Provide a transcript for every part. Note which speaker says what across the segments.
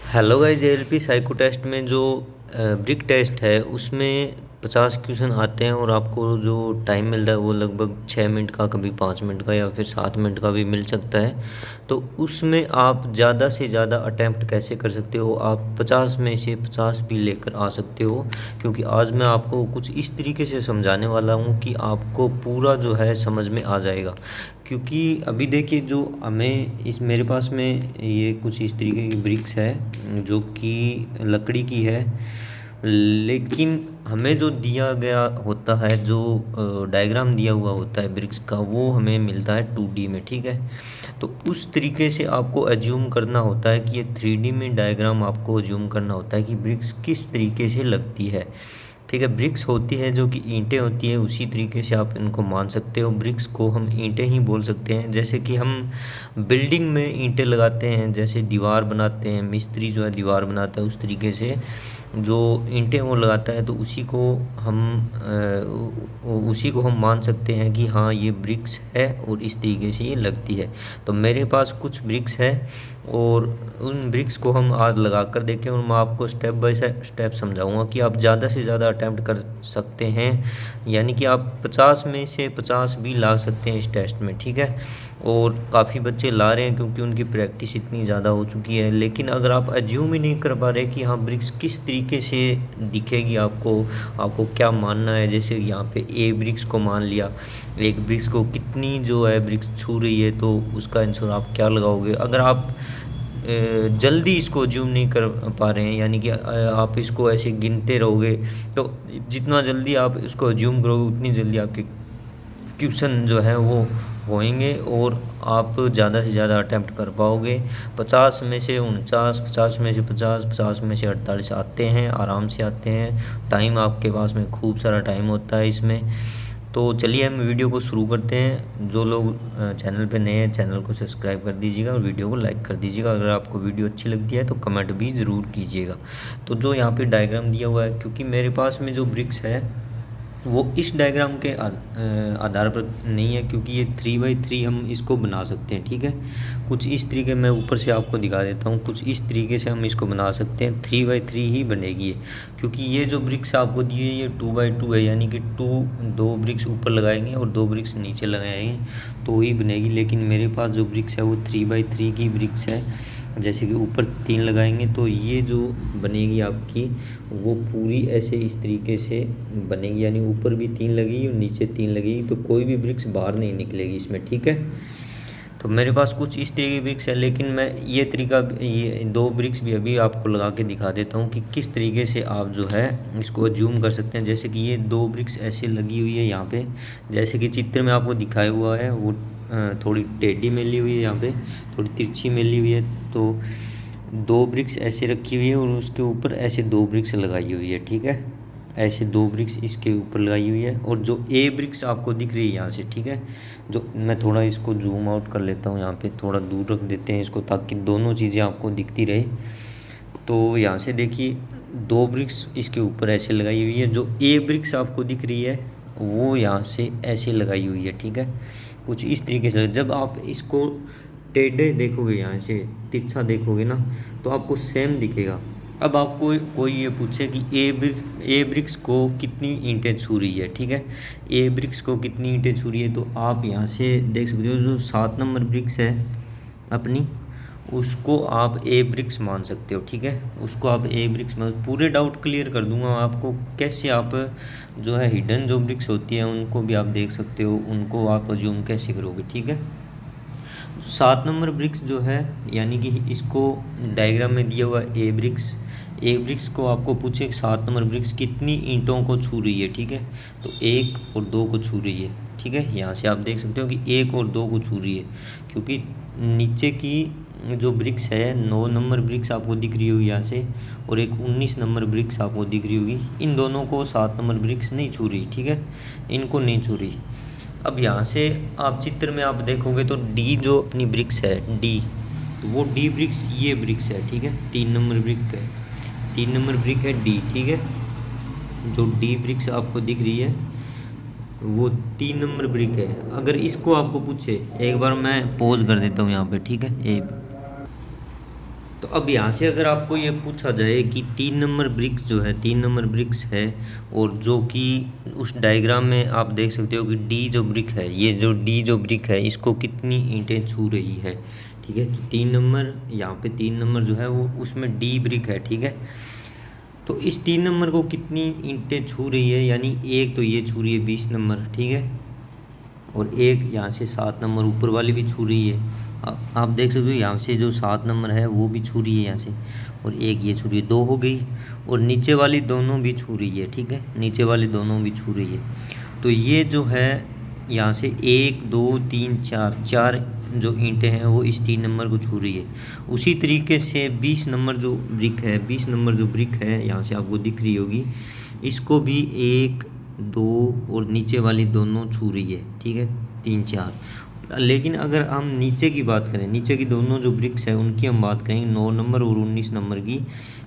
Speaker 1: Hello guys, ALP psycho test में जो brick test है उसमें 50 क्वेश्चन आते हैं और आपको जो टाइम मिलता है वो लगभग 6 मिनट का, कभी 5 मिनट का या फिर 7 मिनट का भी मिल सकता है। तो उसमें आप ज़्यादा से ज़्यादा अटैम्प्ट कैसे कर सकते हो, आप 50 में से 50 भी लेकर आ सकते हो। क्योंकि आज मैं आपको कुछ इस तरीके से समझाने वाला हूँ कि आपको पूरा जो है समझ में आ जाएगा। क्योंकि अभी देखिए, जो हमें इस मेरे पास में ये कुछ इस तरीके की ब्रिक्स है जो कि लकड़ी की है, लेकिन हमें जो दिया गया होता है, जो डायग्राम दिया हुआ होता है ब्रिक्स का, वो हमें मिलता है 2D में। ठीक है, तो उस तरीके से आपको एज्यूम करना होता है कि ये 3D में डायग्राम आपको एज्यूम करना होता है कि ब्रिक्स किस तरीके से लगती है। ठीक है, ब्रिक्स होती है जो कि ईंटें होती हैं, उसी तरीके से आप इनको मान सकते हो। ब्रिक्स को हम ईंटें ही बोल सकते हैं। जैसे कि हम बिल्डिंग में ईंटें लगाते हैं, जैसे दीवार बनाते हैं, मिस्त्री जो है दीवार बनाता है, उस तरीके से जो ईंटें वो लगाता है, तो उसी को हम मान सकते हैं कि हाँ ये ब्रिक्स है और इस तरीके से ये लगती है। तो मेरे पास कुछ ब्रिक्स है और उन ब्रिक्स को हम आज लगा कर देखें और मैं आपको स्टेप बाय स्टेप समझाऊंगा कि आप ज़्यादा से ज़्यादा अटैम्प्ट कर सकते हैं। यानी कि आप 50 में से 50 भी ला सकते हैं इस टेस्ट में। ठीक है, और काफ़ी बच्चे ला रहे हैं क्योंकि उनकी प्रैक्टिस इतनी ज़्यादा हो चुकी है। लेकिन अगर आप एज्यूम ही नहीं कर पा रहे कि हाँ ब्रिक्स किस तरीके से दिखेगी, आपको क्या मानना है। जैसे यहाँ पे ए ब्रिक्स को मान लिया, एक ब्रिक्स को कितनी जो है ब्रिक्स छू रही है, तो उसका आंसर आप क्या लगाओगे। अगर आप जल्दी इसको एज्यूम नहीं कर पा रहे हैं, यानी कि आप इसको ऐसे गिनते रहोगे, तो जितना जल्दी आप इसको एज्यूम करोगे उतनी जल्दी आपके क्वेश्चन जो है वो होंगे और आप ज़्यादा से ज़्यादा अटैम्प्ट कर पाओगे। 50 में से 49, 50 में से 50, 50 में से 48 आते हैं, आराम से आते हैं। टाइम आपके पास में खूब सारा टाइम होता है इसमें। तो चलिए हम वीडियो को शुरू करते हैं। जो लोग चैनल पे नए हैं, चैनल को सब्सक्राइब कर दीजिएगा और वीडियो को लाइक कर दीजिएगा। अगर आपको वीडियो अच्छी लगती है तो कमेंट भी ज़रूर कीजिएगा। तो जो यहाँ पे डायग्राम दिया हुआ है, क्योंकि मेरे पास में जो ब्रिक्स है वो इस डायग्राम के आधार पर नहीं है, क्योंकि ये 3x3 हम इसको बना सकते हैं। ठीक है, कुछ इस तरीके मैं ऊपर से आपको दिखा देता हूँ। कुछ इस तरीके से हम इसको बना सकते हैं, 3x3 ही बनेगी ये। क्योंकि ये जो ब्रिक्स आपको दिए है ये 2x2 है, यानी कि दो ब्रिक्स ऊपर लगाएंगे और 2 ब्रिक्स नीचे लगाएंगे तो ही बनेगी। लेकिन मेरे पास जो ब्रिक्स है वो 3x3 की ब्रिक्स है। जैसे कि ऊपर 3 लगाएंगे तो ये जो बनेगी आपकी, वो पूरी ऐसे इस तरीके से बनेगी, यानी ऊपर भी 3 लगेगी और नीचे 3 लगेगी, तो कोई भी ब्रिक्स बाहर नहीं निकलेगी इसमें। ठीक है, तो मेरे पास कुछ इस तरीके की ब्रिक्स है, लेकिन मैं ये तरीका, ये 2 ब्रिक्स भी अभी आपको लगा के दिखा देता हूँ कि किस तरीके से आप जो है इसको जूम कर सकते हैं। जैसे कि ये 2 ब्रिक्स ऐसे लगी हुई है यहाँ पे, जैसे कि चित्र में आपको दिखाया हुआ है, वो थोड़ी टेढ़ी मिली हुई है, यहाँ पे थोड़ी तिरछी मिली हुई है। तो 2 ब्रिक्स ऐसे रखी हुई है और उसके ऊपर ऐसे 2 ब्रिक्स लगाई हुई है। ठीक है, ऐसे 2 ब्रिक्स इसके ऊपर लगाई हुई है, और जो ए ब्रिक्स आपको दिख रही है यहाँ से, ठीक है, जो मैं थोड़ा इसको जूम आउट कर लेता हूँ, यहाँ पे थोड़ा दूर रख देते हैं इसको ताकि दोनों चीज़ें आपको दिखती रहे। तो यहाँ से देखिए 2 ब्रिक्स इसके ऊपर ऐसे लगाई हुई है, जो ए ब्रिक्स आपको दिख रही है वो यहाँ से ऐसे लगाई हुई है। ठीक है, कुछ इस तरीके से जब आप इसको टेढ़े देखोगे, यहाँ से तिरछा देखोगे ना, तो आपको सेम दिखेगा। अब आपको कोई ये पूछे कि ए ब्रिक्स को कितनी ईंटें छू रही है। ठीक है, ए ब्रिक्स को कितनी ईंटें छू रही है, तो आप यहाँ से देख सकते हो जो 7 नंबर ब्रिक्स है अपनी, उसको आप ए ब्रिक्स मान सकते हो। ठीक है, उसको आप ए ब्रिक्स मान, पूरे डाउट क्लियर कर दूंगा आपको कैसे आप जो है हिडन जो ब्रिक्स होती हैं उनको भी आप देख सकते हो, उनको आप अज्यूम कैसे करोगे। ठीक है, 7 नंबर ब्रिक्स जो है, यानी कि इसको डायग्राम में दिया हुआ ए ब्रिक्स को आपको पूछे 7 नंबर ब्रिक्स कितनी ईंटों को छू रही है। ठीक है, तो 1 और 2 को छू रही है। ठीक है, यहाँ से आप देख सकते हो कि 1 और 2 को छू रही है, क्योंकि नीचे की जो ब्रिक्स है 9 नंबर ब्रिक्स आपको दिख रही होगी यहाँ से, और एक 19 नंबर ब्रिक्स आपको दिख रही होगी, इन दोनों को 7 नंबर ब्रिक्स नहीं छू रही। ठीक है, इनको नहीं छू रही। अब यहाँ से आप चित्र में आप देखोगे तो डी जो अपनी ब्रिक्स है डी, तो वो डी ब्रिक्स ये ब्रिक्स है। ठीक है, 3 नंबर ब्रिक है, 3 नंबर ब्रिक है डी। ठीक है, जो डी ब्रिक्स आपको दिख रही है वो 3 नंबर ब्रिक है। अगर इसको आपको पूछे, एक बार मैं पॉज कर देता हूँ यहाँ पे। ठीक है, तो अब यहाँ से अगर आपको ये पूछा जाए कि 3 नंबर ब्रिक्स जो है, 3 नंबर ब्रिक्स है, और जो कि उस डायग्राम में आप देख सकते हो कि डी जो ब्रिक है, ये जो डी जो ब्रिक है, इसको कितनी ईंटें छू रही है, ठीक है। तो 3 नंबर, यहाँ पे 3 नंबर जो है वो उसमें डी ब्रिक है, ठीक है। तो इस 3 नंबर को कितनी ईंटें छू रही है, यानी एक तो ये छू रही है 20 नंबर, ठीक है, और एक यहाँ से 7 नंबर ऊपर वाली भी छू रही है। आप देख सकते हो यहाँ से जो 7 नंबर है वो भी छू रही है यहाँ से, और एक ये छू रही है, 2 हो गई। और नीचे वाली दोनों भी छू रही है, ठीक है, नीचे वाली दोनों भी छू रही है। तो ये जो है यहाँ से 1 2 3 4 4 जो ईंटें हैं वो इस 3 नंबर को छू रही है। उसी तरीके से 20 नंबर जो ब्रिक है, 20 नंबर जो ब्रिक है यहाँ से आपको दिख रही होगी, इसको भी 1 2 और नीचे वाली दोनों छू रही है, ठीक है, 3 4। लेकिन अगर हम नीचे की बात करें, नीचे की दोनों जो ब्रिक्स है उनकी हम बात करेंगे 9 नंबर और 19 नंबर की,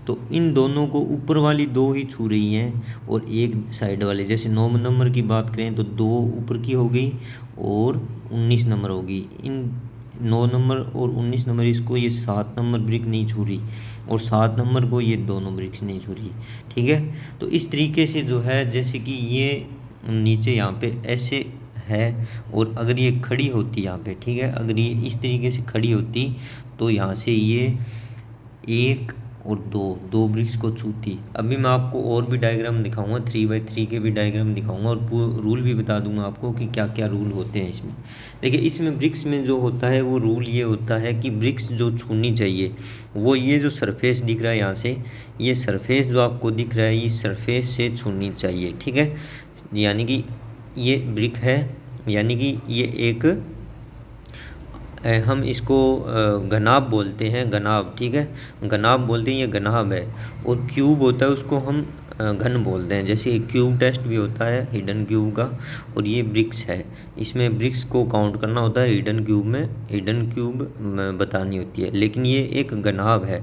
Speaker 1: तो इन दोनों को ऊपर वाली 2 ही छू रही हैं और एक साइड वाली। जैसे 9 नंबर की बात करें तो 2 ऊपर की हो गई और 19 नंबर होगी। इन 9 नंबर और 19 नंबर इसको ये 7 नंबर ब्रिक नहीं छू रही, और 7 नंबर को ये दोनों ब्रिक्स नहीं छू रही, ठीक है। तो इस तरीके से जो है, जैसे कि ये नीचे यहाँ पे ऐसे है, और अगर ये खड़ी होती यहाँ पे, ठीक है, अगर ये इस तरीके से खड़ी होती तो यहाँ से ये 1 और 2 2 ब्रिक्स को छूती। अभी मैं आपको और भी डायग्राम दिखाऊंगा, 3x3 के भी डायग्राम दिखाऊंगा, और रूल भी बता दूंगा आपको कि क्या क्या रूल होते हैं इसमें। देखिए, इसमें ब्रिक्स में जो होता है वो रूल ये होता है कि ब्रिक्स जो छूनी चाहिए वो ये जो सरफेस दिख रहा है यहाँ से, ये सरफेस जो आपको दिख रहा है, इस सरफेस से छूनी चाहिए, ठीक है। यानी कि ये ब्रिक है, यानी कि ये एक हम इसको घनाभ बोलते हैं, घनाभ, ठीक है, घनाभ बोलते हैं, ये घनाभ है। और क्यूब होता है उसको हम घन बोलते हैं। जैसे क्यूब टेस्ट भी होता है हिडन क्यूब का, और ये ब्रिक्स है, इसमें ब्रिक्स को काउंट करना होता है, हिडन क्यूब में हिडन क्यूब बतानी होती है। लेकिन ये एक घनाभ है,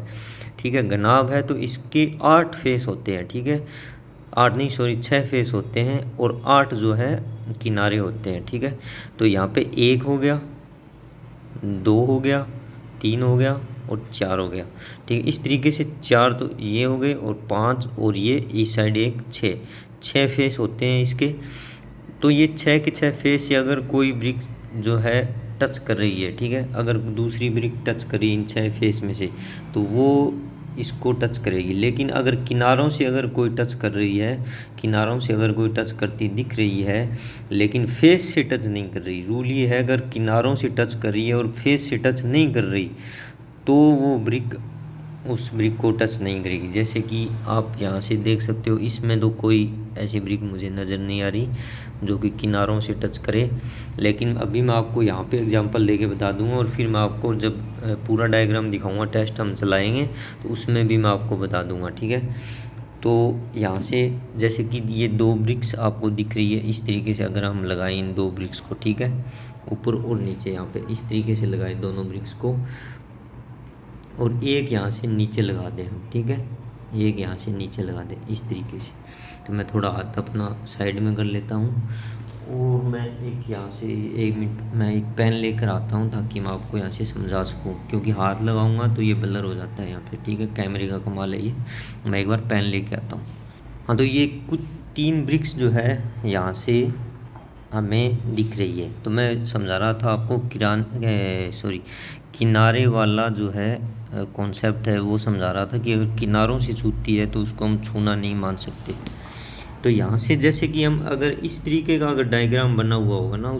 Speaker 1: ठीक है, घनाभ है। तो इसके 8 फेस होते हैं, ठीक है, 8 नहीं सॉरी 6 फेस होते हैं, और 8 जो है किनारे होते हैं, ठीक है। तो यहाँ पे 1 हो गया, 2 हो गया, 3 हो गया और 4 हो गया, ठीक है। इस तरीके से 4 तो ये हो गए, और 5 और ये इस साइड एक 6 फेस होते हैं इसके। तो ये 6 के 6 फेस से अगर कोई ब्रिक जो है टच कर रही है, ठीक है, अगर दूसरी ब्रिक टच करी इन 6 फेस में से तो वो इसको टच करेगी। लेकिन अगर किनारों से अगर कोई टच कर रही है, किनारों से अगर कोई टच करती दिख रही है लेकिन फेस से टच नहीं कर रही, रूल ये है अगर किनारों से टच कर रही है और फेस से टच नहीं कर रही तो वो ब्रिक उस ब्रिक को टच नहीं करेगी। जैसे कि आप यहाँ से देख सकते हो, इसमें तो कोई ऐसी ब्रिक मुझे नज़र नहीं आ रही जो कि किनारों से टच करे। लेकिन अभी मैं आपको यहाँ पे एग्जांपल लेके बता दूंगा, और फिर मैं आपको जब पूरा डायग्राम दिखाऊंगा, टेस्ट हम चलाएंगे तो उसमें भी मैं आपको बता दूंगा, ठीक है। तो यहाँ से जैसे कि ये 2 ब्रिक्स आपको दिख रही है, इस तरीके से अगर हम लगाएं इन 2 ब्रिक्स को, ठीक है, ऊपर और नीचे यहाँ पे इस तरीके से लगाएं दोनों ब्रिक्स को, और एक यहाँ से नीचे लगा दें हम, ठीक है, एक यहाँ से नीचे लगा दें इस तरीके से। तो मैं थोड़ा हाथ अपना साइड में कर लेता हूँ, और मैं एक यहाँ से 1 मिनट मैं एक पेन लेकर आता हूँ ताकि मैं आपको यहाँ से समझा सकूँ, क्योंकि हाथ लगाऊंगा तो ये ब्लर हो जाता है यहाँ पे, ठीक है, कैमरे का कमाल है ये। मैं एक बार पेन लेके आता हूँ। हाँ, तो ये कुछ 3 ब्रिक्स जो है यहाँ से हमें दिख रही है। तो मैं समझा रहा था आपको किनारे वाला जो है कॉन्सेप्ट है वो समझा रहा था कि अगर किनारों से छूती है तो उसको हम छूना नहीं मान सकते। तो यहाँ से जैसे कि हम अगर इस तरीके का अगर डायग्राम बना हुआ होगा ना,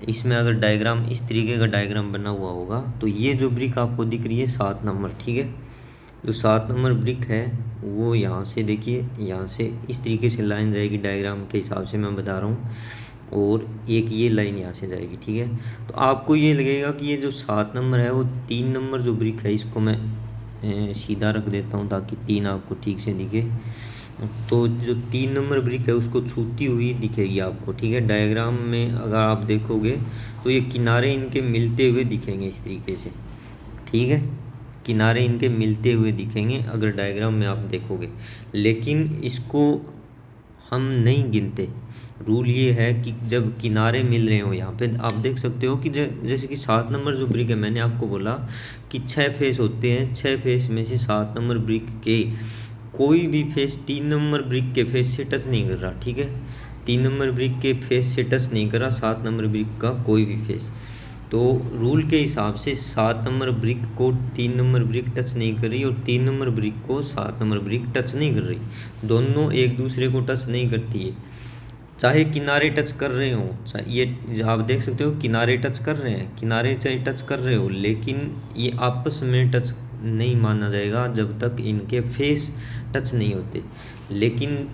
Speaker 1: इसमें अगर डायग्राम इस तरीके का डायग्राम बना हुआ होगा तो ये जो ब्रिक आपको दिख रही है 7 नंबर, ठीक है, जो 7 नंबर ब्रिक है वो यहाँ से देखिए, यहाँ से इस तरीके से लाइन जाएगी, डायग्राम के हिसाब से मैं बता रहा हूँ, और एक ये लाइन यहाँ से जाएगी, ठीक है। तो आपको ये लगेगा कि ये जो 7 नंबर है वो 3 नंबर जो ब्रिक है, इसको मैं सीधा रख देता हूँ ताकि 3 आपको ठीक से दिखे। तो जो 3 नंबर ब्रिक है उसको छूती हुई दिखेगी आपको, ठीक है। डायग्राम में अगर आप देखोगे तो ये किनारे इनके मिलते हुए दिखेंगे इस तरीके से, ठीक है, किनारे इनके मिलते हुए दिखेंगे अगर डायग्राम में आप देखोगे। लेकिन इसको हम नहीं गिनते। रूल ये है कि जब किनारे मिल रहे हो, यहाँ पे आप देख सकते हो कि जैसे कि 7 नंबर जो ब्रिक है, मैंने आपको बोला कि 6 फेस होते हैं, 6 फेस में से 7 नंबर ब्रिक के कोई भी फेस 3 नंबर ब्रिक के फेस से टच नहीं कर रहा, ठीक है। 3 नंबर ब्रिक के फेस से टच नहीं कर रहा 7 नंबर ब्रिक का कोई भी फेस। तो रूल के हिसाब से 7 नंबर ब्रिक को 3 नंबर ब्रिक टच नहीं कर रही और 3 नंबर ब्रिक को 7 नंबर ब्रिक टच नहीं कर रही, दोनों एक दूसरे को टच नहीं करती है। चाहे किनारे टच कर रहे हो, चाहे ये आप देख सकते हो किनारे टच कर रहे हैं, किनारे चाहे टच कर रहे हो, लेकिन ये आपस में टच नहीं माना जाएगा जब तक इनके फेस टच नहीं होते। लेकिन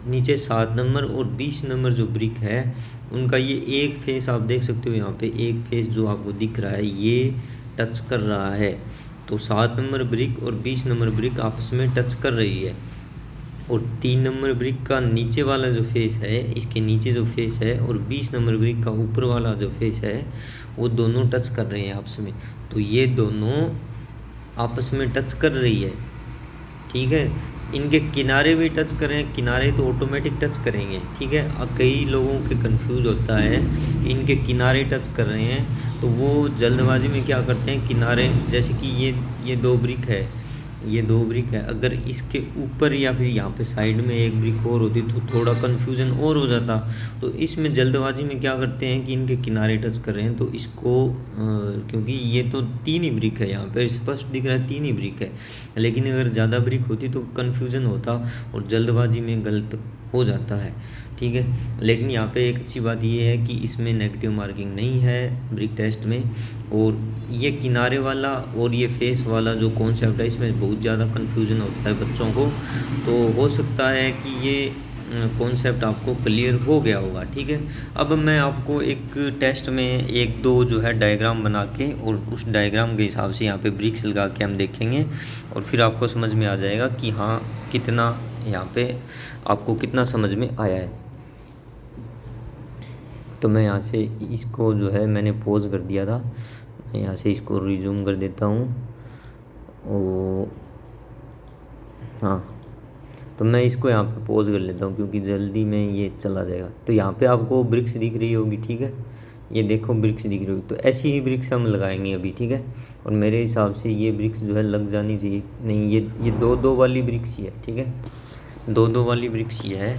Speaker 1: नीचे 7 नंबर और 20 नंबर जो ब्रिक है उनका ये एक फेस आप देख सकते हो, यहाँ पे एक फेस जो आपको दिख रहा है ये टच कर रहा है। तो 7 नंबर ब्रिक और 20 नंबर ब्रिक आपस में टच कर रही है, और 3 नंबर ब्रिक का नीचे वाला जो फेस है, इसके नीचे जो फेस है, और 20 नंबर ब्रिक का ऊपर वाला जो फेस है, वो दोनों टच कर रहे हैं आपस में। तो ये दोनों आपस में टच कर रही है, ठीक है। इनके किनारे भी टच करें, किनारे तो ऑटोमेटिक टच करेंगे, ठीक है। अब कई लोगों के कंफ्यूज होता है कि इनके किनारे टच कर रहे हैं, तो वो जल्दबाजी में क्या करते हैं, किनारे जैसे कि ये 2 ब्रिक है, ये 2 ब्रिक है, अगर इसके ऊपर या फिर यहाँ पे साइड में एक ब्रिक और होती तो थोड़ा कन्फ्यूज़न और हो जाता। तो इसमें जल्दबाजी में क्या करते हैं कि इनके किनारे टच कर रहे हैं, तो इसको क्योंकि ये तो 3 ही ब्रिक है, यहाँ पे स्पष्ट दिख रहा है 3 ही ब्रिक है, लेकिन अगर ज़्यादा ब्रिक होती तो कन्फ्यूज़न होता और जल्दबाजी में गलत हो जाता है, ठीक है। लेकिन यहाँ पे एक अच्छी बात ये है कि इसमें नेगेटिव मार्किंग नहीं है ब्रिक टेस्ट में, और ये किनारे वाला और ये फेस वाला जो कॉन्सेप्ट है इसमें बहुत ज़्यादा कन्फ्यूज़न होता है बच्चों को। तो हो सकता है कि ये कॉन्सेप्ट आपको क्लियर हो गया होगा, ठीक है। अब मैं आपको एक टेस्ट में 1-2 जो है डायग्राम बना के और उस डायग्राम के हिसाब से यहाँ पे ब्रिक्स लगा के हम देखेंगे, और फिर आपको समझ में आ जाएगा कि हाँ कितना यहाँ पे आपको कितना समझ में आया है। तो मैं यहाँ से इसको जो है मैंने पॉज कर दिया था, मैं यहाँ से इसको रिज्यूम कर देता हूँ। और हाँ, तो मैं इसको यहाँ पे पॉज कर लेता हूँ क्योंकि जल्दी में ये चला जाएगा। तो यहाँ पे आपको ब्रिक्स दिख रही होगी, ठीक है, ये देखो ब्रिक्स दिख रही होगी। तो ऐसी ही ब्रिक्स हम लगाएंगे अभी, ठीक है। और मेरे हिसाब से ये ब्रिक्स जो है लग जानी चाहिए, नहीं ये 2-2 वाली ब्रिक्स ही है, ठीक है, 2-2 वाली ब्रिक्स ही है।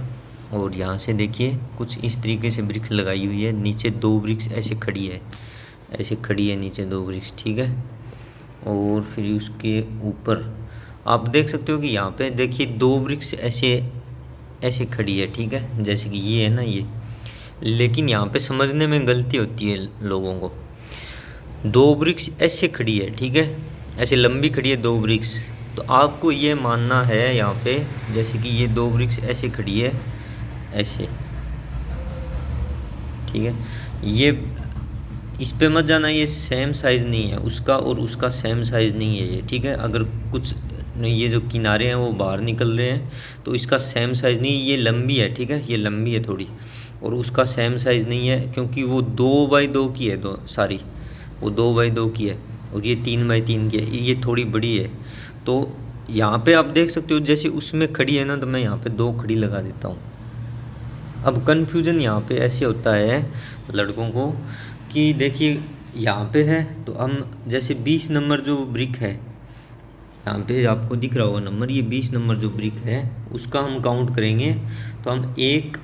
Speaker 1: और यहाँ से देखिए कुछ इस तरीके से ब्रिक्स लगाई हुई है, नीचे 2 ब्रिक्स ऐसे खड़ी है, ऐसे खड़ी है नीचे 2 ब्रिक्स, ठीक है। और फिर उसके ऊपर आप देख सकते हो कि यहाँ पे देखिए 2 ब्रिक्स ऐसे ऐसे खड़ी है, ठीक है, जैसे कि ये है ना ये। लेकिन यहाँ पे समझने में गलती होती है लोगों को, 2 ब्रिक्स ऐसे खड़ी है, ठीक है, ऐसे लंबी खड़ी है 2 ब्रिक्स। तो आपको ये मानना है यहाँ पे जैसे कि ये 2 ब्रिक्स ऐसे खड़ी है, ऐसे, ठीक है। ये इस पे मत जाना, ये सेम साइज़ नहीं है उसका और उसका सेम साइज़ नहीं है ये, ठीक है। अगर कुछ ये जो किनारे हैं वो बाहर निकल रहे हैं तो इसका सेम साइज़ नहीं, ये लंबी है, ठीक है, ये लंबी है थोड़ी, और उसका सेम साइज़ नहीं है क्योंकि वो 2x2 की है, सारी वो 2x2 की है, और ये 3x3 की है, ये थोड़ी बड़ी है। तो यहाँ पे आप देख सकते हो जैसे उसमें खड़ी है ना, तो मैं यहाँ पे 2 खड़ी लगा देता हूँ। अब कन्फ्यूज़न यहाँ पे ऐसे होता है लड़कों को कि देखिए यहाँ पे है तो हम जैसे 20 नंबर जो ब्रिक है, यहाँ पे आपको दिख रहा होगा नंबर, ये 20 नंबर जो ब्रिक है उसका हम काउंट करेंगे। तो हम 1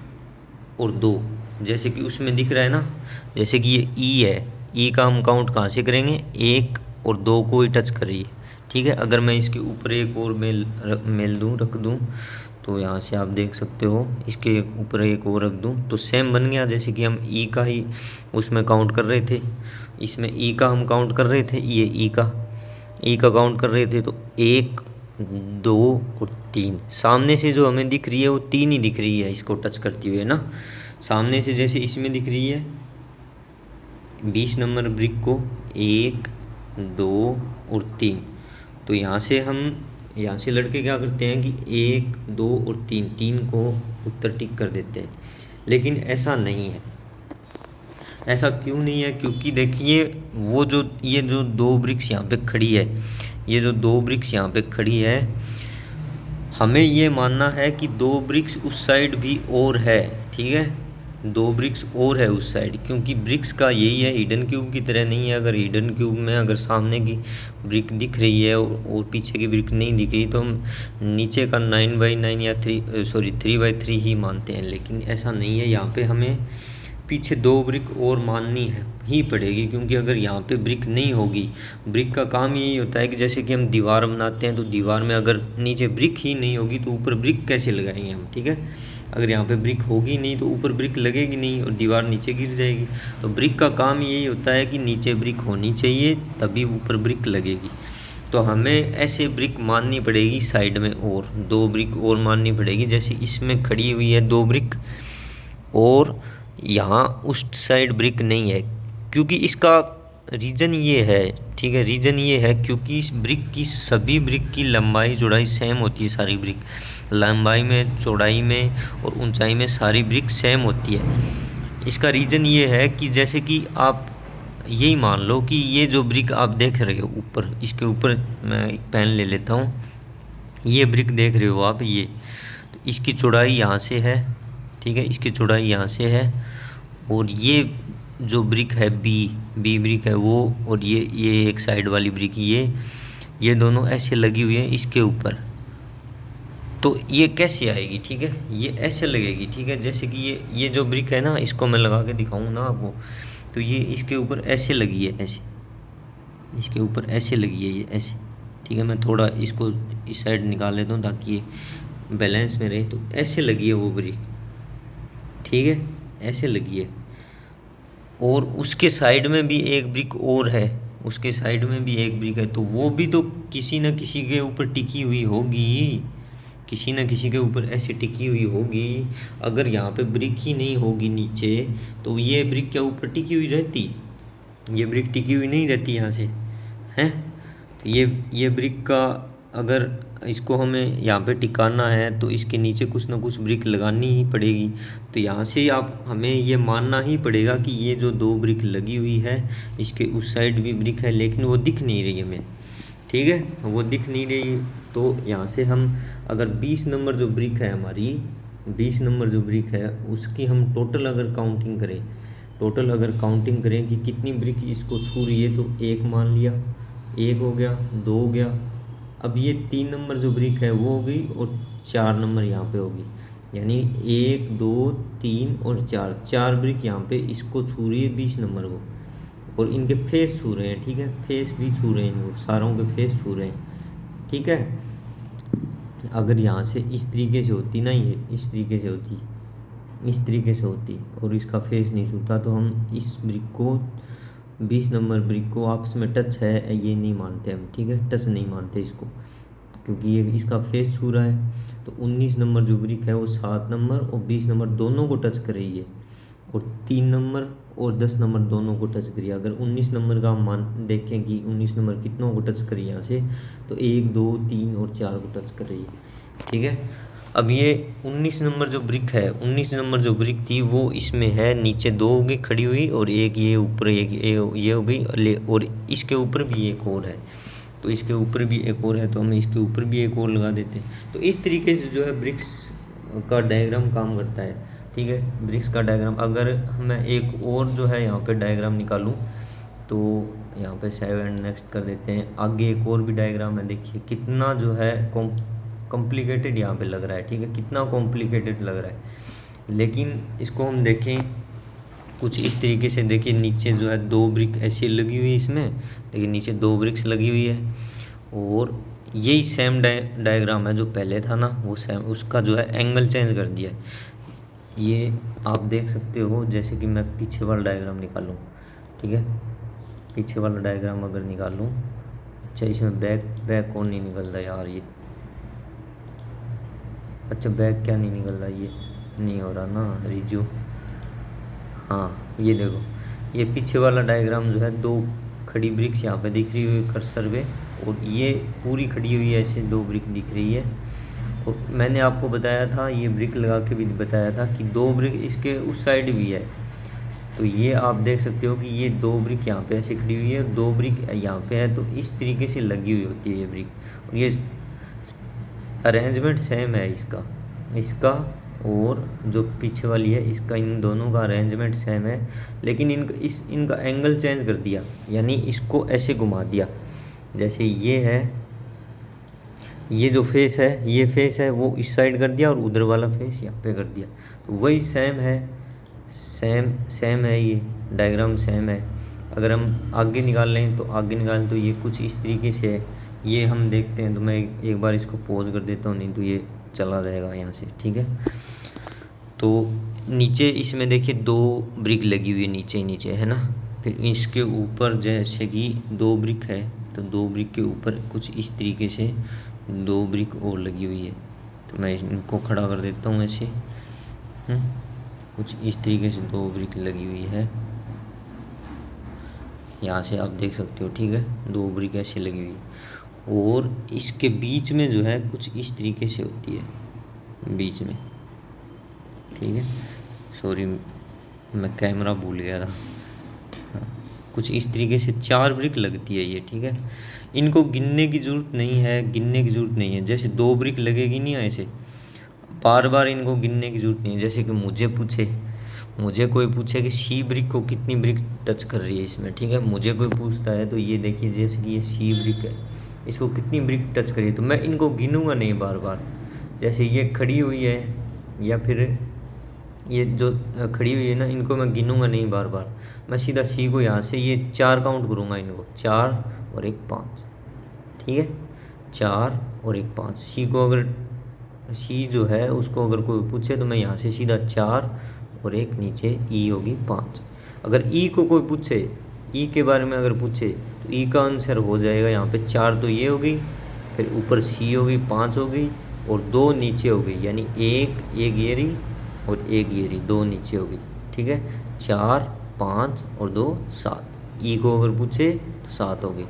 Speaker 1: और 2 जैसे कि उसमें दिख रहा है ना, जैसे कि ये ई है, ई का हम काउंट कहाँ से करेंगे, 1 और 2 को ही टच कर रही है, ठीक है। अगर मैं इसके ऊपर एक और मेल दूँ रख दूँ तो यहाँ से आप देख सकते हो इसके ऊपर एक और रख दूँ तो सेम बन गया, जैसे कि हम ई का ही उसमें काउंट कर रहे थे, इसमें ई का हम काउंट कर रहे थे, ये ई का काउंट कर रहे थे। तो 1, 2 और 3 सामने से जो हमें दिख रही है वो 3 ही दिख रही है इसको टच करती हुई, है ना। सामने से जैसे इसमें दिख रही है 20 नंबर ब्रिक को 1, 2 और 3। तो यहाँ से लड़के क्या करते हैं कि 1, 2 और 3 को उत्तर टिक कर देते हैं, लेकिन ऐसा नहीं है। ऐसा क्यों नहीं है, क्योंकि देखिए वो जो ये जो 2 ब्रिक्स यहाँ पे खड़ी है, ये जो 2 ब्रिक्स यहाँ पे खड़ी है, हमें ये मानना है कि 2 ब्रिक्स उस साइड भी और है, ठीक है, 2 ब्रिक्स और है उस साइड, क्योंकि ब्रिक्स का यही है, हिडन क्यूब की तरह नहीं है। अगर हिडन क्यूब में अगर सामने की ब्रिक दिख रही है और पीछे की ब्रिक नहीं दिख रही तो हम नीचे का 9x9 या 3x3 ही मानते हैं, लेकिन ऐसा नहीं है। यहाँ पे हमें पीछे 2 ब्रिक और माननी है ही पड़ेगी, क्योंकि अगर यहाँ पे ब्रिक नहीं होगी, ब्रिक का काम यही होता है कि जैसे कि हम दीवार बनाते हैं तो दीवार में अगर नीचे ब्रिक ही नहीं होगी तो ऊपर ब्रिक कैसे लगाएंगे हम, ठीक है। अगर यहाँ पे ब्रिक होगी नहीं तो ऊपर ब्रिक लगेगी नहीं और दीवार नीचे गिर जाएगी। तो ब्रिक का काम यही होता है कि नीचे ब्रिक होनी चाहिए तभी ऊपर ब्रिक लगेगी। तो हमें ऐसे ब्रिक माननी पड़ेगी साइड में, और 2 ब्रिक और माननी पड़ेगी, जैसे इसमें खड़ी हुई है 2 ब्रिक और यहाँ उस साइड ब्रिक नहीं है, क्योंकि इसका रीज़न ये है, ठीक है, रीज़न ये है क्योंकि इस ब्रिक की सभी ब्रिक की लंबाई चौड़ाई सेम होती है। सारी ब्रिक लंबाई में, चौड़ाई में और ऊंचाई में सारी ब्रिक सेम होती है। इसका रीज़न ये है कि जैसे कि आप यही मान लो कि ये जो ब्रिक आप देख रहे हो ऊपर, इसके ऊपर मैं एक पेन ले लेता हूँ, ये ब्रिक देख रहे हो आप, ये तो इसकी चौड़ाई यहाँ से है, ठीक है, इसकी चौड़ाई यहाँ से है, और ये जो ब्रिक है बी ब्रिक है वो, और ये एक साइड वाली ब्रिक, ये दोनों ऐसे लगी हुई है इसके ऊपर। तो ये कैसे आएगी, ठीक है, ये ऐसे लगेगी, ठीक है। जैसे कि ये जो ब्रिक है ना, इसको मैं लगा के दिखाऊँ ना आपको, तो ये इसके ऊपर ऐसे लगी है, ऐसे इसके ऊपर ऐसे लगी है, ये ऐसे, ठीक है। मैं थोड़ा इसको इस साइड निकाल लेता हूँ ताकि ये बैलेंस में रहे। तो ऐसे लगी है वो ब्रिक, ठीक है, ऐसे लगी है। और उसके साइड में भी एक ब्रिक और है, उसके साइड में भी एक ब्रिक है, तो वो भी तो किसी न किसी के ऊपर टिकी हुई होगी, किसी न किसी के ऊपर ऐसे टिकी हुई होगी। अगर यहाँ पे ब्रिक ही नहीं होगी नीचे तो ये ब्रिक के ऊपर टिकी हुई रहती, ये ब्रिक टिकी हुई नहीं रहती यहाँ से, हैं। तो ये ब्रिक का अगर इसको हमें यहाँ पे टिकाना है तो इसके नीचे कुछ ना कुछ ब्रिक लगानी ही पड़ेगी। तो यहाँ से आप हमें ये मानना ही पड़ेगा कि ये जो 2 ब्रिक लगी हुई है, इसके उस साइड भी ब्रिक है, लेकिन वो दिख नहीं रही हमें, ठीक है, वो दिख नहीं रही। तो यहाँ से हम अगर 20 नंबर जो ब्रिक है हमारी, 20 नंबर जो ब्रिक है उसकी हम टोटल अगर काउंटिंग करें, टोटल अगर काउंटिंग करें कि कितनी ब्रिक इसको छू रही है, तो 1 मान लिया, 1 हो गया, 2 हो गया। अब ये 3 नंबर जो ब्रिक है वो हो गई और 4 नंबर यहाँ पे होगी, यानी 1 2 3 और 4 ब्रिक यहाँ पे इसको छू रही है 20 नंबर को, और इनके फेस छू रहे हैं, ठीक है, फेस भी छू रहे हैं, इनको सारों के फेस छू रहे हैं, ठीक है। अगर यहाँ से इस तरीके से होती ना, ये इस तरीके से होती, इस तरीके से होती और इसका फेस नहीं छूता, तो हम इस ब्रिक को 20 नंबर ब्रिक को आपस में टच है ये नहीं मानते हम, ठीक है, टच नहीं मानते इसको, क्योंकि ये इसका फेस छू रहा है। तो 19 नंबर जो ब्रिक है वो 7 नंबर और 20 नंबर दोनों को टच कर रही है, और 3 नंबर और 10 नंबर दोनों को टच करिए। अगर 19 नंबर का हम मान देखें कि 19 नंबर कितनों को टच करिए यहाँ से, तो 1 2 3 और 4 को टच कर रही है, ठीक है। अब ये 19 नंबर जो ब्रिक है, 19 नंबर जो ब्रिक थी वो इसमें है, नीचे 2 हो गई खड़ी हुई और एक ये ऊपर, एक ये हो गई, और इसके ऊपर भी एक और है, तो इसके ऊपर भी एक और है, तो हम इसके ऊपर भी एक और लगा देते हैं। तो इस तरीके से जो है ब्रिक्स का डायग्राम काम करता है, ठीक है, ब्रिक्स का डायग्राम। अगर मैं एक और जो है यहाँ पे डायग्राम निकालूँ, तो यहाँ पे 7 नेक्स्ट कर देते हैं। आगे एक और भी डायग्राम है, देखिए कितना जो है कॉम्प्लिकेटेड यहाँ पे लग रहा है, ठीक है, कितना कॉम्प्लिकेटेड लग रहा है। लेकिन इसको हम देखें कुछ इस तरीके से, देखिए नीचे जो है 2 ब्रिक ऐसी लगी हुई है इसमें, देखिए नीचे 2 ब्रिक्स लगी हुई है, और यही सेम डायग्राम है जो पहले था ना, वो सेम, उसका जो है एंगल चेंज कर दिया है। ये आप देख सकते हो, जैसे कि मैं पीछे वाला डायग्राम निकालूँ, ठीक है, पीछे वाला डायग्राम अगर निकालूँ, अच्छा इसमें बैक कौन नहीं निकल रहा यार, ये अच्छा बैक क्या नहीं निकल रहा, ये नहीं हो रहा ना रिज्यू, हाँ ये देखो, ये पीछे वाला डायग्राम जो है 2 खड़ी ब्रिक्स यहाँ पे दिख रही हुई कर्सर पे, और ये पूरी खड़ी हुई है ऐसे 2 ब्रिक दिख रही है। और मैंने आपको बताया था, ये ब्रिक लगा के भी बताया था कि 2 ब्रिक इसके उस साइड भी है। तो ये आप देख सकते हो कि ये 2 ब्रिक यहाँ पे ऐसे खड़ी हुई है, 2 ब्रिक यहाँ पे है, तो इस तरीके से लगी हुई होती है ये ब्रिक। और ये अरेंजमेंट सेम है इसका इसका और जो पीछे वाली है इसका, इन दोनों का अरेंजमेंट सेम है, लेकिन इनका एंगल चेंज कर दिया, यानी इसको ऐसे घुमा दिया। जैसे ये है, ये जो फेस है, ये फेस है वो इस साइड कर दिया और उधर वाला फेस यहाँ पे कर दिया। तो वही सेम है, सेम है, ये डायग्राम सेम है। अगर हम आगे निकाल लें तो आगे निकालें तो ये कुछ इस तरीके से है। ये हम देखते हैं, तो मैं एक बार इसको पॉज कर देता हूँ, नहीं तो ये चला जाएगा यहाँ से, ठीक है। तो नीचे इसमें देखिए 2 ब्रिक लगी हुई है, नीचे ही नीचे है ना। फिर इसके ऊपर जैसे कि 2 ब्रिक है, तो 2 ब्रिक के ऊपर कुछ इस तरीके से 2 ब्रिक और लगी हुई है। तो मैं इनको खड़ा कर देता हूँ ऐसे, कुछ इस तरीके से 2 ब्रिक लगी हुई है, यहाँ से आप देख सकते हो, ठीक है। 2 ब्रिक ऐसे लगी हुई है और इसके बीच में जो है कुछ इस तरीके से होती है बीच में, ठीक है। सॉरी मैं कैमरा भूल गया था। हाँ, कुछ इस तरीके से 4 ब्रिक लगती है ये, ठीक है। इनको गिनने की ज़रूरत नहीं है, जैसे 2 ब्रिक लगेगी नहीं ऐसे बार बार, इनको गिनने की ज़रूरत नहीं है। जैसे कि मुझे कोई पूछे कि सी ब्रिक को कितनी ब्रिक टच कर रही है इसमें, ठीक है। मुझे कोई पूछता है तो ये देखिए, जैसे कि ये सी ब्रिक है, इसको कितनी ब्रिक टच करी है, तो मैं इनको गिनूंगा नहीं बार बार। जैसे ये खड़ी हुई है या फिर ये जो खड़ी हुई है ना, इनको मैं गिनूंगा नहीं बार बार, मैं सीधा सी को यहाँ से ये 4 काउंट करूँगा इनको, 4 और 1 5, ठीक है। 4 और 1 5। सी को अगर सी जो है उसको अगर कोई पूछे तो मैं यहाँ से सीधा 4 और 1 नीचे, ई होगी 5। अगर ई को कोई पूछे, ई के बारे में अगर पूछे तो ई का आंसर हो जाएगा यहाँ पे 4 तो ये होगी, फिर ऊपर सी होगी 5 होगी और 2 नीचे हो गई, यानी एक ये रही और एक ये रही, 2 नीचे होगी, ठीक है। 4 5 और 2 7। ई को अगर पूछे तो 7 होगी।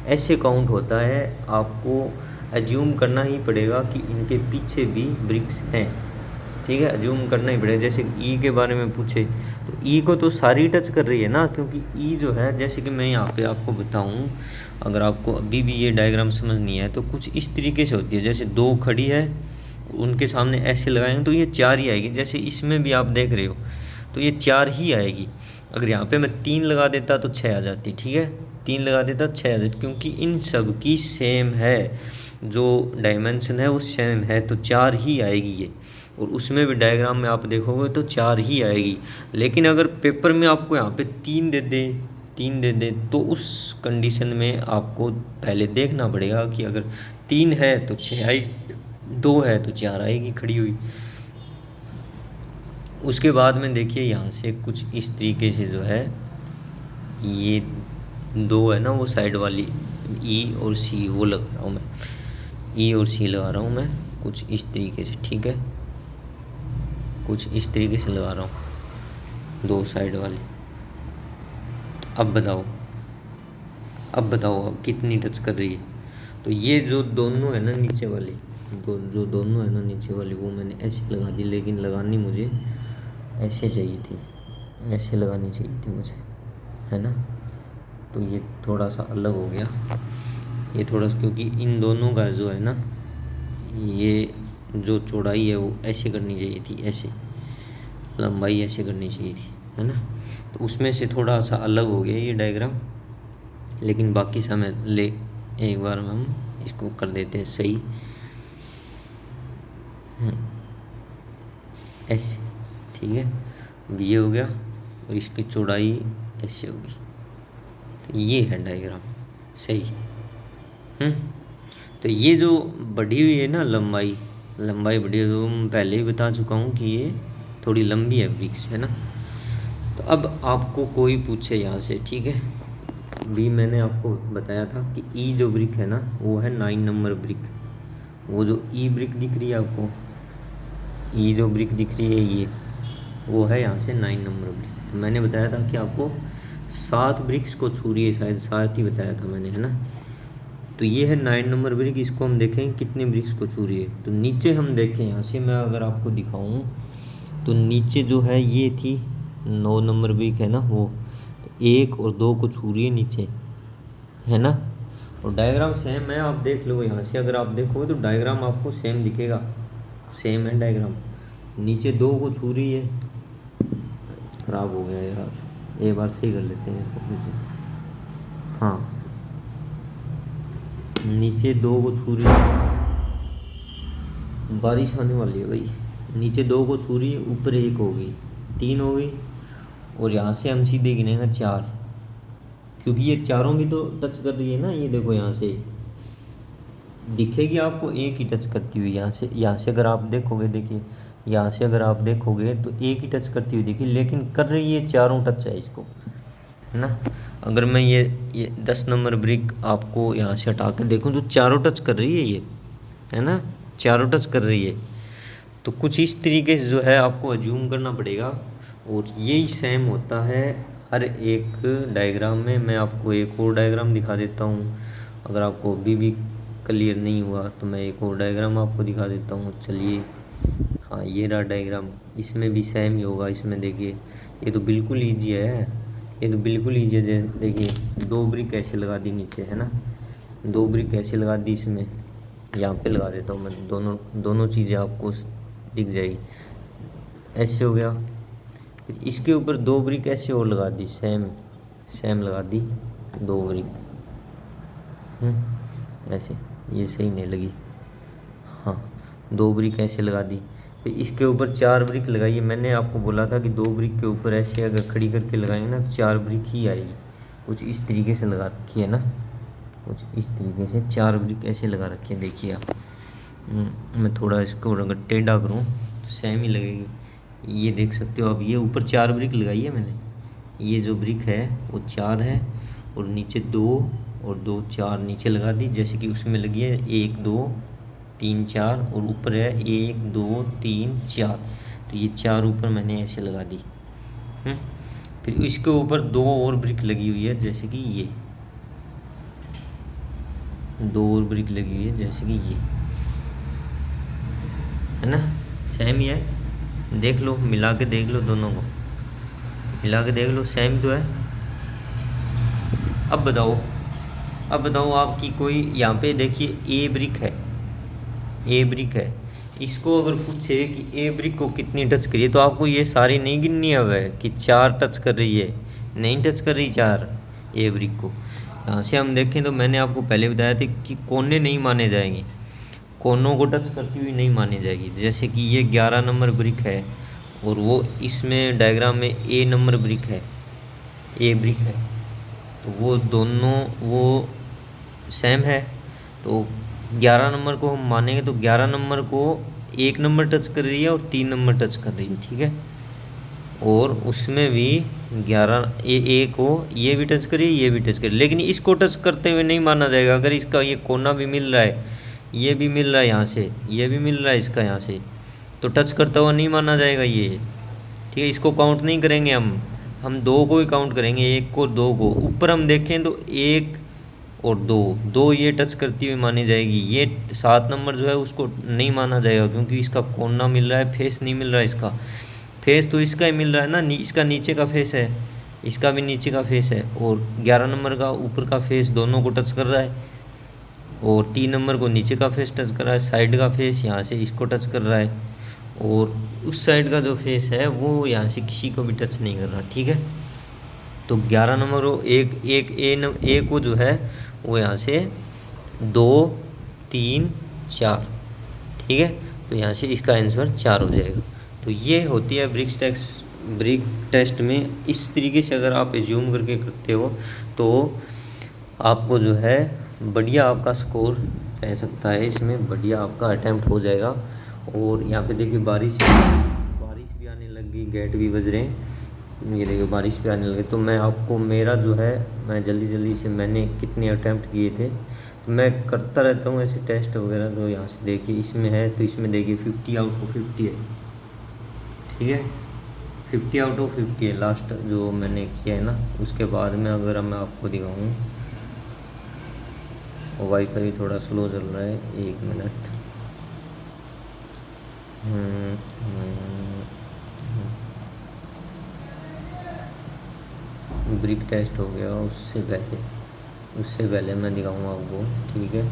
Speaker 1: ऐसे काउंट होता है, आपको एज्यूम करना ही पड़ेगा कि इनके पीछे भी ब्रिक्स हैं, ठीक है। एज्यूम करना ही पड़ेगा। जैसे ई के बारे में पूछे तो ई को तो सारी टच कर रही है ना, क्योंकि ई जो है, जैसे कि मैं यहाँ पे आपको बताऊँ, अगर आपको अभी भी ये डायग्राम समझ नहीं है तो कुछ इस तरीके से होती है। जैसे 2 खड़ी है, उनके सामने ऐसे लगाएंगे तो ये 4 ही आएगी। जैसे इसमें भी आप देख रहे हो तो ये 4 ही आएगी। अगर यहाँ पे मैं 3 लगा देता तो 6 आ जाती, ठीक है। 3 लगा देता 6 आ जाती, क्योंकि इन सब की सेम है, जो डायमेंशन है वो सेम है, तो 4 ही आएगी ये। और उसमें भी डायग्राम में आप देखोगे तो 4 ही आएगी। लेकिन अगर पेपर में आपको यहाँ पे 3 दे दे तो उस कंडीशन में आपको पहले देखना पड़ेगा कि अगर 3 है तो 6 आई, 2 है तो 4 आएगी खड़ी हुई। उसके बाद में देखिए यहाँ से कुछ इस तरीके से जो है, ये 2 है ना वो साइड वाली, ई और सी वो लगा रहा हूँ मैं, ई और सी लगा रहा हूँ मैं कुछ इस तरीके से, ठीक है। कुछ इस तरीके से लगा रहा हूँ 2 साइड वाली। तो अब बताओ अब कितनी टच कर रही है। तो ये जो दोनों है ना नीचे वाली, जो दोनों है ना नीचे वाली, वो मैंने ऐसे लगा दी, लेकिन लगानी मुझे ऐसे चाहिए थी, ऐसे लगानी चाहिए थी मुझे, है ना। तो ये थोड़ा सा अलग हो गया, ये थोड़ा सा, क्योंकि इन दोनों का जो है ना, ये जो चौड़ाई है वो ऐसे करनी चाहिए थी, ऐसे लंबाई ऐसे करनी चाहिए थी, है ना। तो उसमें से थोड़ा सा अलग हो गया ये डायग्राम, लेकिन बाकी समय ले एक बार हम इसको कर देते हैं सही, ऐसे, ठीक है। अब ये हो गया और इसकी चौड़ाई ऐसे होगी, तो ये है डायग्राम सही। तो ये जो बढ़ी हुई है ना लंबाई बढ़ी है, तो मैं पहले ही बता चुका हूँ कि ये थोड़ी लंबी है ब्रिक्स, है ना। तो अब आपको कोई पूछे यहाँ से, ठीक है, भी मैंने आपको बताया था कि ई जो ब्रिक है ना वो है 9 नंबर ब्रिक। वो जो ई ब्रिक दिख रही है आपको, ई जो ब्रिक दिख रही है ये, वो है यहाँ से 9 नंबर ब्रिक। तो मैंने बताया था कि आपको 7 ब्रिक्स को छू रही है, शायद 7 ही बताया था मैंने, है ना। तो ये है 9 नंबर ब्रिक, इसको हम देखें कितने ब्रिक्स को छू रही है। तो नीचे हम देखें, यहाँ से मैं अगर आपको दिखाऊँ तो नीचे जो है ये थी 9 नंबर ब्रिक, है ना वो, तो 1 और 2 को छू रही है नीचे, है ना। और डायग्राम सेम है, आप देख लो यहाँ से, अगर आप देखोगे तो डायग्राम आपको सेम दिखेगा, सेम है डायग्राम। नीचे 2 को छू रही है, खराब हो गया यार, एक बार सही कर लेते हैं इसको फिर से। हाँ, नीचे 2 को छू रही है, बारिश आने वाली है भाई। नीचे 2 को छू रही है, ऊपर 1 हो गई, 3 हो गई, और यहाँ से हम सीधे गिनेंगे 4, क्योंकि ये चारों भी तो टच कर रही है ना। ये देखो यहाँ से दिखेगी आपको एक ही टच करती हुई, यहाँ से अगर आप देखोगे, देखिए यहाँ से अगर आप देखोगे तो एक ही टच करती हुई देखिए, लेकिन कर रही है चारों टच है इसको, है ना। अगर मैं ये 10 नंबर ब्रिक आपको यहाँ से हटा कर देखूँ तो चारों टच कर रही है ये, है ना, चारों टच कर रही है। तो कुछ इस तरीके से जो है आपको अज्यूम करना पड़ेगा, और यही सेम होता है हर एक डायग्राम में। मैं आपको एक और डायग्राम दिखा देता हूँ, अगर आपको अभी भी क्लियर नहीं हुआ तो मैं एक और डायग्राम आपको दिखा देता हूँ। चलिए, हाँ ये रहा डायग्राम, इसमें भी सेम ही होगा। इसमें देखिए ये तो बिल्कुल ईजी है, ये तो बिल्कुल ईजी है। देखिए 2 ब्रिक ऐसे लगा दी नीचे, है ना, 2 ब्रिक ऐसे लगा दी, इसमें यहाँ पे लगा देता हूँ मैं, दोनों चीज़ें आपको दिख जाएगी। ऐसे हो गया, फिर इसके ऊपर 2 ब्रिक ऐसे और लगा दी, सेम लगा दी 2 ब्रिक, ऐसे, ये सही नहीं लगी, हाँ 2 ब्रिक ऐसे लगा दी। फिर इसके ऊपर 4 ब्रिक लगाइए। मैंने आपको बोला था कि 2 ब्रिक के ऊपर ऐसे अगर खड़ी करके लगाएंगे ना तो 4 ब्रिक ही आएगी। कुछ इस तरीके से लगा रखी है ना, कुछ इस तरीके से 4 ब्रिक ऐसे लगा रखी है, देखिए आप। मैं थोड़ा इसको अगर टेढ़ा करूँ तो सेम ही लगेगी, ये देख सकते हो आप। ये ऊपर 4 ब्रिक लगाई है मैंने, ये जो ब्रिक है वो 4 है, और नीचे 2 और 2 4 नीचे लगा दी, जैसे कि उसमें लगी है 1 2 3 4, और ऊपर है 1 2 3 4, तो ये 4 ऊपर मैंने ऐसे लगा दी। फिर इसके ऊपर 2 और ब्रिक लगी हुई है, जैसे कि ये 2 और ब्रिक लगी हुई है, जैसे कि ये, है ना, सेम ही है। देख लो, मिला के देख लो, दोनों को मिला के देख लो, सेम तो है। अब बताओ आपकी कोई, यहाँ पे देखिए ए ब्रिक है, इसको अगर पूछे कि ए ब्रिक को कितनी टच करिए, तो आपको ये सारी नहीं गिननी है कि 4 टच कर रही है, नहीं टच कर रही 4 ए ब्रिक को। यहाँ से हम देखें तो मैंने आपको पहले बताया था कि कोने नहीं माने जाएंगे, कोनों को टच करती हुई नहीं मानी जाएगी। जैसे कि ये 11 नंबर ब्रिक है, और वो इसमें डायग्राम में ए नंबर ब्रिक है, ए ब्रिक है, तो वो दोनों वो सेम है। तो 11 नंबर को हम मानेंगे तो 11 नंबर को 1 नंबर टच कर रही है और 3 नंबर टच कर रही है, ठीक है। और उसमें भी 11 ए को ये भी टच करी, ये भी टच करी, लेकिन इसको टच करते हुए नहीं माना जाएगा। अगर इसका ये कोना भी मिल रहा है, ये भी मिल रहा है यहाँ से, ये भी मिल रहा है इसका यहाँ से, तो टच करता हुआ नहीं माना जाएगा ये, ठीक है। इसको काउंट नहीं करेंगे हम 2 को ही काउंट करेंगे, 1 को 2 को। ऊपर हम देखें तो 1 और 2 ये टच करती हुई मानी जाएगी। ये 7 नंबर जो है उसको नहीं माना जाएगा, क्योंकि इसका कोना मिल रहा है, फेस नहीं मिल रहा है। इसका फेस तो इसका ही मिल रहा है ना, इसका नीचे का फेस है, इसका भी नीचे का फेस है, और 11 नंबर का ऊपर का फेस दोनों को टच कर रहा है, और 3 नंबर को नीचे का फेस टच कर रहा है, साइड का फेस यहाँ से इसको टच कर रहा है, और उस साइड का जो फेस है वो यहाँ से किसी को भी टच नहीं कर रहा, ठीक है। तो 11 नंबर को ए को जो है वो यहाँ से 2 3 4, ठीक है। तो यहाँ से इसका आंसर 4 हो जाएगा। तो ये होती है ब्रिक टेस्ट में। इस तरीके से अगर आप एज्यूम करके करते हो तो आपको जो है बढ़िया आपका स्कोर रह सकता है, इसमें बढ़िया आपका अटैम्प्ट हो जाएगा। और यहाँ पे देखिए बारिश भी आने लग गई, गेट भी बज रहे हैं, ये देखिए बारिश भी आने लगे। तो मैं आपको मेरा जो है, मैं जल्दी से मैंने कितने अटैम्प्ट किए थे, मैं करता रहता हूँ ऐसे टेस्ट वगैरह। तो यहाँ से देखिए इसमें है, तो इसमें देखिए 50 आउट ऑफ 50 है, ठीक है, 50 आउट ऑफ 50 है लास्ट जो मैंने किया है ना। उसके बाद में अगर मैं आपको दिखाऊँ, वाईफाई थोड़ा स्लो चल रहा है, 1 मिनट। ब्रिक टेस्ट हो गया उससे पहले, उससे पहले मैं दिखाऊंगा आपको, ठीक है।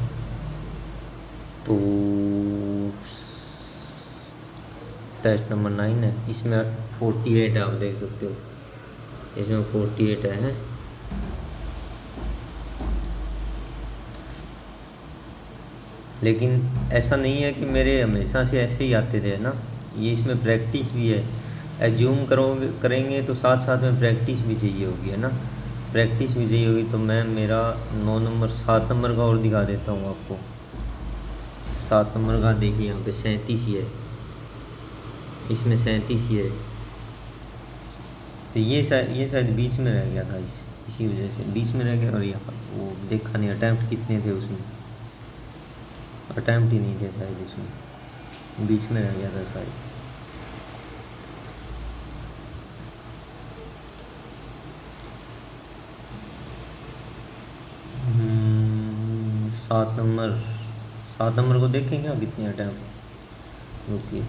Speaker 1: तो टेस्ट नंबर 9 है, इसमें 48 है, आप देख सकते हो इसमें 48 है। लेकिन ऐसा नहीं है कि मेरे हमेशा से ऐसे ही आते थे ना, ये इसमें प्रैक्टिस भी है। एज्यूम करोगे करेंगे तो साथ साथ में प्रैक्टिस भी चाहिए होगी, है ना। प्रैक्टिस भी चाहिए होगी, तो मैं मेरा 9 नंबर 7 नंबर का और दिखा देता हूँ आपको। 7 नंबर का देखिए, यहाँ पे 37 ही है, इसमें 37 ही है। तो ये शायद बीच में रह गया था, इसी वजह से बीच में रह गया। और यहाँ वो देखा नहीं अटैम्प्ट कितने थे उसमें, अटैम्प्ट ही नहीं थे शायद, इसमें बीच में रह गया था शायद। सात नंबर को देखेंगे आप कितने अटैम्प्ट, ओके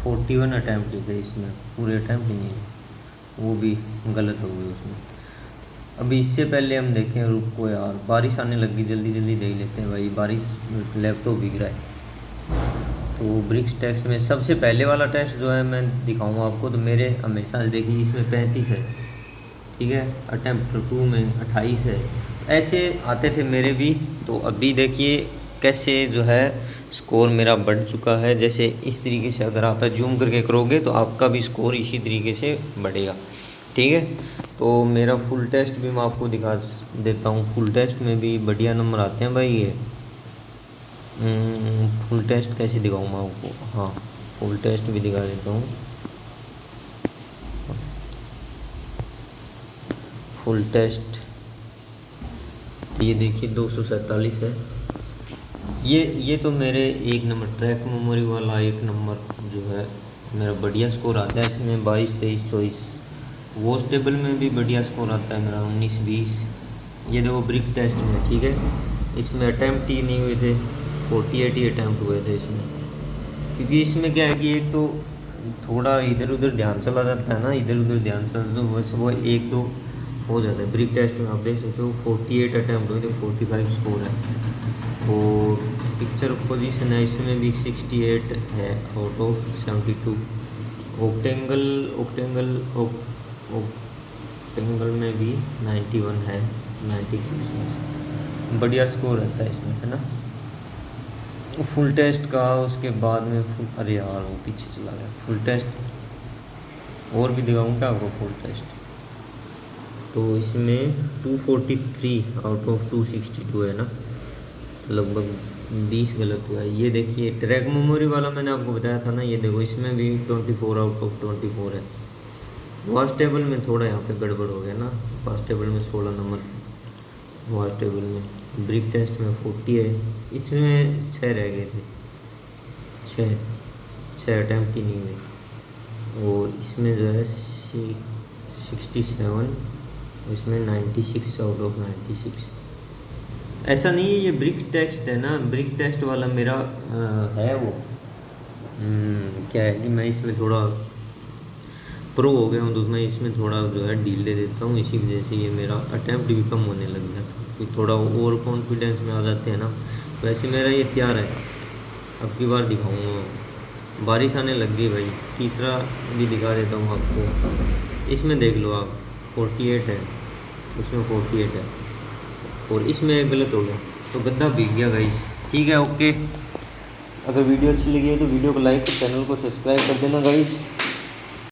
Speaker 1: 41 अटैम्प्ट थे इसमें, पूरे अटैम्प्ट ही नहीं, वो भी गलत हो गए उसमें। अभी इससे पहले हम देखें, रुको यार बारिश आने लगी, जल्दी जल्दी देख लेते हैं भाई, बारिश लैपटॉप भीग रहा है। तो ब्रिक्स टेस्ट में सबसे पहले वाला टेस्ट जो है मैं दिखाऊंगा आपको। तो मेरे हमेशा देखिए इसमें 35 है, ठीक है। अटैम्प्ट 2 में 28 है, ऐसे आते थे मेरे भी। तो अभी देखिए कैसे जो है स्कोर मेरा बढ़ चुका है। जैसे इस तरीके से अगर आप जूम करके करोगे तो आपका भी स्कोर इसी तरीके से बढ़ेगा, ठीक है। तो मेरा फुल टेस्ट भी मैं आपको दिखा देता हूँ। फुल टेस्ट में भी बढ़िया नंबर आते हैं भाई ये। फुल टेस्ट कैसे दिखाऊँ मैं आपको, हाँ फुल टेस्ट भी दिखा देता हूँ। फुल टेस्ट ये देखिए 247 है। ये तो मेरे 1 नंबर ट्रैक मेमोरी वाला 1 नंबर जो है मेरा बढ़िया स्कोर आता है इसमें 22, 23, 24। वॉच टेबल में भी बढ़िया स्कोर आता है मेरा 19, 20। ये देखो ब्रिक टेस्ट में, ठीक है। इसमें अटैम्प्ट ही नहीं हुए थे, 48 ही अटैम्प्ट हुए थे इसमें। क्योंकि इसमें क्या है कि एक तो थोड़ा इधर उधर ध्यान चला जाता है ना, इधर उधर ध्यान चला तो बस वो एक तो हो जाता है। ब्रिक टेस्ट में आप देख सकते हो 48 अटैम्प्ट हुए थे, 45 स्कोर है। और पिक्चर पोजीशन है इसमें भी 68 है आउट ऑफ 72। ऑक्टेंगल में भी 91 है 96 में, बढ़िया स्कोर रहता है इसमें, है ना। फुल टेस्ट का उसके बाद में अरे यार वो पीछे चला गया। फुल टेस्ट और भी दिखाऊँ क्या आपको फुल टेस्ट। तो इसमें 243 आउट ऑफ 262 है ना, लगभग 20 गलत हुआ है। ये देखिए ट्रैक मेमोरी वाला मैंने आपको बताया था ना, ये देखो इसमें भी 24 आउट ऑफ 24 है। वॉच टेबल में थोड़ा यहाँ पे गड़बड़ हो गया ना, वॉच टेबल में 16 नंबर, वॉच टेबल में। ब्रिक टेस्ट में 40 है, इसमें 6 रह गए थे, 6 अटैम्प्ट ही नहीं हुए। और इसमें जो है 67, इसमें 96 आउट ऑफ 96। ऐसा नहीं है ये ब्रिक टेस्ट है ना, ब्रिक टेस्ट वाला मेरा है वो क्या है कि मैं इसमें थोड़ा प्रो हो गया हूँ, तो मैं इसमें थोड़ा जो है डील दे देता हूँ। इसी वजह से ये मेरा अटैम्प्ट भी कम होने लग गया था, कि थोड़ा ओवर कॉन्फिडेंस में आ जाते हैं ना। वैसे मेरा ये तैयार है, अब की बार दिखाऊँगा। बारिश आने लग गई भाई। तीसरा भी दिखा देता हूँ आपको, इसमें देख लो आप 48 है, उसमें 48 है, और इसमें गलत हो गया तो गद्दा भीग गया गाइस, ठीक है। ओके, अगर वीडियो अच्छी लगी है तो वीडियो को लाइक और चैनल को सब्सक्राइब कर देना गाइस।